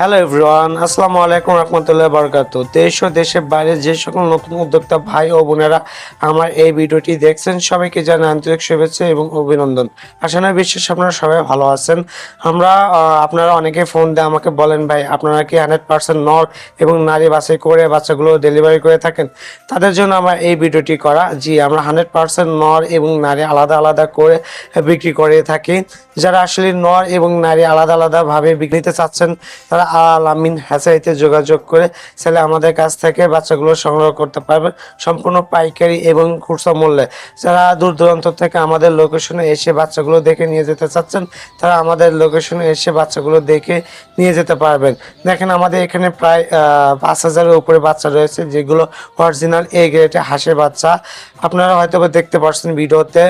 Hello everyone, আসসালামু আলাইকুম রহমতুল্লাহ বরকাতুহু। দেশ ও দেশের বাইরে যে সকল নতুন উদ্যোক্তা ভাই ও বোনেরা আমার এই ভিডিওটি দেখছেন, সবাইকে জানাই আন্তরিক শুভেচ্ছা এবং অভিনন্দন। আশা নয় বিশ্বাস আপনারা সবাই ভালো আছেন। আপনারা অনেকে ফোন দিয়ে আমাকে বলেন, ভাই আপনারা কি 100% নর এবং নারী বাছাই করে বাচ্চাগুলো ডেলিভারি করে থাকেন? তাদের জন্য আমার এই ভিডিওটি করা। জি, আমরা 100% নর এবং নারী আলাদা আলাদা করে বিক্রি করে থাকি। যারা আসলে নর এবং নারী আলাদা আলাদাভাবে বিক্রিতে চাচ্ছেন, তারা আল আমিন হ্যাচারিতে যোগাযোগ করে চাইলে আমাদের কাছ থেকে বাচ্চাগুলো সংগ্রহ করতে পারবেন সম্পূর্ণ পাইকারি এবং খুচরা মূল্যে। যারা দূর দূরান্ত থেকে আমাদের লোকেশনে এসে বাচ্চাগুলো দেখে নিয়ে যেতে চাচ্ছেন, তারা আমাদের লোকেশনে এসে বাচ্চাগুলো দেখে নিয়ে যেতে পারবেন। দেখেন, আমাদের এখানে প্রায় 5,000-এর উপরে বাচ্চা রয়েছে, যেগুলো অরিজিনাল এ গ্রেডে হাঁসের বাচ্চা। আপনারা হয়তো দেখতে পাচ্ছেন ভিডিওতে।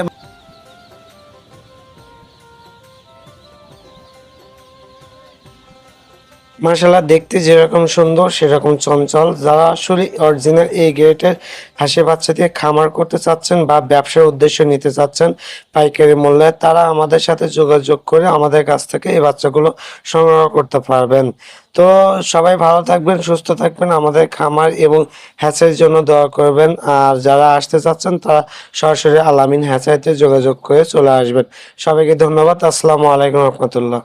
মাশাআল্লাহ, দেখতে যেরকম সুন্দর সেরকম চঞ্চল। যারা আসলে অরিজিনাল এ গ্রেডের হাঁসের বাচ্চা দিয়ে খামার করতে চাচ্ছেন বা ব্যবসার উদ্দেশ্য নিতে চাচ্ছেন পাইকারি মূল্যে, তারা আমাদের সাথে যোগাযোগ করে আমাদের কাছ থেকে এই বাচ্চাগুলো সংগ্রহ করতে পারবেন। তো সবাই ভালো থাকবেন, সুস্থ থাকবেন, আমাদের খামার এবং হ্যাচারির জন্য দোয়া করবেন। আর যারা আসতে চাচ্ছেন তারা সরাসরি আল আমিন হ্যাচারিতে যোগাযোগ করে চলে আসবেন। সবাইকে ধন্যবাদ। আসসালামু আলাইকুম রহমতুল্লাহ।